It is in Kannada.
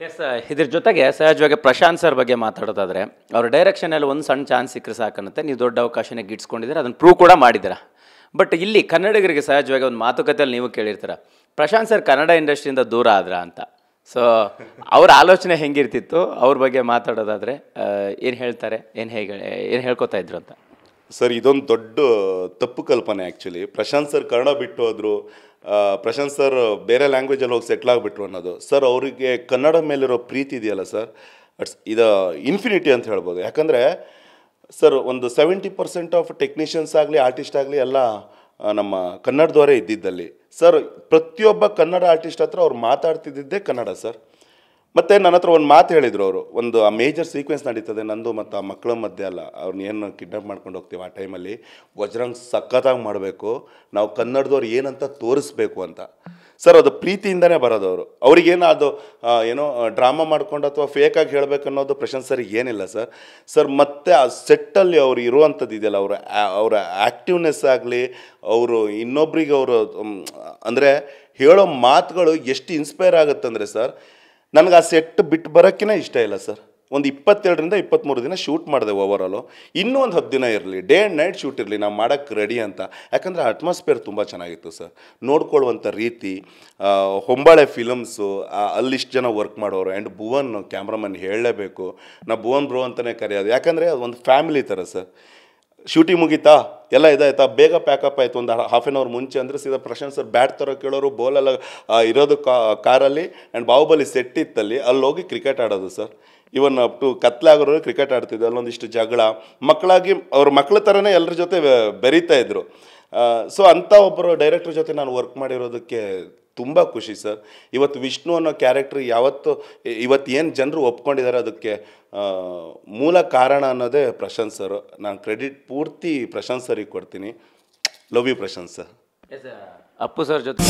ಎಸ್, ಇದ್ರ ಜೊತೆಗೆ ಸಹಜವಾಗಿ ಪ್ರಶಾಂತ್ ಸರ್ ಬಗ್ಗೆ ಮಾತಾಡೋದಾದರೆ ಅವ್ರ ಡೈರೆಕ್ಷನಲ್ಲಿ ಒಂದು ಸಣ್ಣ ಚಾನ್ಸ್ ಸಿಕ್ಕರೆ ಸಾಕನ್ನುತ್ತೆ, ನೀವು ದೊಡ್ಡ ಅವಕಾಶನೇ ಗಿಟ್ಸ್ಕೊಂಡಿದ್ದೀರ, ಅದನ್ನು ಪ್ರೂವ್ ಕೂಡ ಮಾಡಿದ್ದೀರ. ಬಟ್ ಇಲ್ಲಿ ಕನ್ನಡಿಗರಿಗೆ ಸಹಜವಾಗಿ ಒಂದು ಮಾತುಕತೆಯಲ್ಲಿ ನೀವು ಕೇಳಿರ್ತೀರ, ಪ್ರಶಾಂತ್ ಸರ್ ಕನ್ನಡ ಇಂಡಸ್ಟ್ರಿಯಿಂದ ದೂರ ಆದ್ರ ಅಂತ. ಸೊ ಅವ್ರ ಆಲೋಚನೆ ಹೆಂಗಿರ್ತಿತ್ತು, ಅವ್ರ ಬಗ್ಗೆ ಮಾತಾಡೋದಾದರೆ ಏನು ಹೇಳ್ತಾರೆ, ಏನು ಹೇಳ್ಕೊತಾ ಇದ್ರು ಅಂತ? ಸರ್, ಇದೊಂದು ದೊಡ್ಡ ತಪ್ಪು ಕಲ್ಪನೆ ಆ್ಯಕ್ಚುಲಿ. ಪ್ರಶಾಂತ್ ಸರ್ ಕನ್ನಡ ಬಿಟ್ಟು ಹೋದರು, ಪ್ರಶಾಂತ್ ಸರ್ ಬೇರೆ ಲ್ಯಾಂಗ್ವೇಜಲ್ಲಿ ಹೋಗಿ ಸೆಟ್ಲ್ ಆಗಿಬಿಟ್ರು ಅನ್ನೋದು. ಸರ್, ಅವರಿಗೆ ಕನ್ನಡ ಮೇಲಿರೋ ಪ್ರೀತಿ ಇದೆಯಲ್ಲ ಸರ್, ಇದು ಇನ್ಫಿನಿಟಿ ಅಂತ ಹೇಳ್ಬೋದು. ಯಾಕಂದರೆ ಸರ್, ಒಂದು 70% ಆಫ್ ಟೆಕ್ನಿಷಿಯನ್ಸ್ ಆಗಲಿ, ಆರ್ಟಿಸ್ಟ್ ಆಗಲಿ ಎಲ್ಲ ನಮ್ಮ ಕನ್ನಡದವರೇ ಇದ್ದಿದ್ದಲ್ಲಿ. ಸರ್, ಪ್ರತಿಯೊಬ್ಬ ಕನ್ನಡ ಆರ್ಟಿಸ್ಟ್ ಹತ್ರ ಅವ್ರು ಮಾತಾಡ್ತಿದ್ದಿದ್ದೇ ಕನ್ನಡ ಸರ್. ಮತ್ತು ನನ್ನ ಹತ್ರ ಒಂದು ಮಾತು ಹೇಳಿದರು ಅವರು, ಒಂದು ಆ ಮೇಜರ್ ಸೀಕ್ವೆನ್ಸ್ ನಡೀತದೆ ನಂದು ಮತ್ತು ಆ ಮಕ್ಕಳ ಮಧ್ಯೆ ಅಲ್ಲ, ಅವ್ರನ್ನ ಏನು ಕಿಡ್ನಾಪ್ ಮಾಡ್ಕೊಂಡು ಹೋಗ್ತೀವಿ ಆ ಟೈಮಲ್ಲಿ, ವಜ್ರಂಗ್ ಸಖತ್ತಾಗಿ ಮಾಡಬೇಕು, ನಾವು ಕನ್ನಡದವ್ರು ಏನಂತ ತೋರಿಸ್ಬೇಕು ಅಂತ. ಸರ್, ಅದು ಪ್ರೀತಿಯಿಂದನೇ ಬರೋದು. ಅವ್ರಿಗೇನು ಅದು ಏನೋ ಡ್ರಾಮಾ ಮಾಡ್ಕೊಂಡು ಅಥವಾ ಫೇಕಾಗಿ ಹೇಳಬೇಕು ಅನ್ನೋದು ಪ್ರಶಾಂತ್ ಸರಿಗೆ ಏನಿಲ್ಲ ಸರ್. ಸರ್, ಮತ್ತು ಆ ಸೆಟ್ಟಲ್ಲಿ ಅವ್ರು ಇರುವಂಥದ್ದು ಇದೆಯಲ್ಲ, ಅವರ ಆ್ಯಕ್ಟಿವ್ನೆಸ್ ಆಗಲಿ, ಅವರು ಇನ್ನೊಬ್ರಿಗೆ ಅವರು ಅಂದರೆ ಹೇಳೋ ಮಾತುಗಳು ಎಷ್ಟು ಇನ್ಸ್ಪೈರ್ ಆಗುತ್ತಂದರೆ ಸರ್, ನನಗೆ ಆ ಸೆಟ್ ಬಿಟ್ಟು ಬರೋಕ್ಕೇ ಇಷ್ಟ ಇಲ್ಲ ಸರ್. ಒಂದು 22ರಿಂದ 23 ದಿನ ಶೂಟ್ ಮಾಡಿದೆ ಓವರಾಲು. ಇನ್ನೂ ಒಂದು 10 ದಿನ ಇರಲಿ, ಡೇ ಆ್ಯಂಡ್ ನೈಟ್ ಶೂಟ್ ಇರಲಿ, ನಾವು ಮಾಡೋಕ್ಕೆ ರೆಡಿ ಅಂತ. ಯಾಕಂದರೆ ಅಟ್ಮಾಸ್ಫಿಯರ್ ತುಂಬ ಚೆನ್ನಾಗಿತ್ತು ಸರ್, ನೋಡ್ಕೊಳ್ಳುವಂಥ ರೀತಿ. ಹೊಂಬಾಳೆ ಫಿಲಮ್ಸು, ಅಲ್ಲಿಷ್ಟು ಜನ ವರ್ಕ್ ಮಾಡೋರು, ಆ್ಯಂಡ್ ಭುವನ್ ಕ್ಯಾಮ್ರಾಮನ್ ಹೇಳಲೇಬೇಕು. ನಾವು ಭುವನ್ ಬ್ರೋ ಅಂತಲೇ ಕರೆಯೋದು, ಯಾಕಂದರೆ ಅದು ಒಂದು ಫ್ಯಾಮಿಲಿ ಥರ ಸರ್. ಶೂಟಿಂಗ್ ಮುಗೀತಾ, ಎಲ್ಲ ಇದಾಯ್ತಾ, ಬೇಗ ಪ್ಯಾಕಪ್ ಆಯಿತು ಒಂದು ಹಾಫ್ ಆನ್ ಅವರ್ ಮುಂಚೆ ಅಂದರೆ ಸೀದಾ ಪ್ರಶಾಂತ್ ಸರ್ ಬ್ಯಾಟ್ ಥರ ಕೇಳೋರು, ಬೋಲೆಲ್ಲ ಇರೋದು ಕಾರಲ್ಲಿ. ಆ್ಯಂಡ್ ಬಾಹುಬಲಿ ಸೆಟ್ ಇತ್ತಲ್ಲಿ, ಅಲ್ಲಿ ಹೋಗಿ ಕ್ರಿಕೆಟ್ ಆಡೋದು ಸರ್. ಇವನ್ ಅಪ್ ಟು ಕತ್ಲಾಗೋರು ಕ್ರಿಕೆಟ್ ಆಡ್ತಿದ್ದೆ. ಅಲ್ಲೊಂದಿಷ್ಟು ಜಗಳ, ಮಕ್ಕಳಾಗಿ ಅವ್ರ ಮಕ್ಕಳ ಥರನೇ ಎಲ್ಲರ ಜೊತೆ ಬೆರೀತಾ ಇದ್ರು. ಸೊ ಅಂಥ ಒಬ್ಬರು ಡೈರೆಕ್ಟರ್ ಜೊತೆ ನಾನು ವರ್ಕ್ ಮಾಡಿರೋದಕ್ಕೆ ತುಂಬ ಖುಷಿ ಸರ್. ಇವತ್ತು ವಿಷ್ಣು ಅನ್ನೋ ಕ್ಯಾರೆಕ್ಟ್ರ್ ಇವತ್ತು ಏನು ಜನರು ಒಪ್ಕೊಂಡಿದ್ದಾರೆ, ಅದಕ್ಕೆ ಮೂಲ ಕಾರಣ ಅನ್ನೋದೇ ಪ್ರಶಾಂತ್ ಸರ್. ನಾನು ಕ್ರೆಡಿಟ್ ಪೂರ್ತಿ ಪ್ರಶಾಂತ್ ಸರಿಗೆ ಕೊಡ್ತೀನಿ. Love you Prashanth sir. Appu sir ಜೊತೆ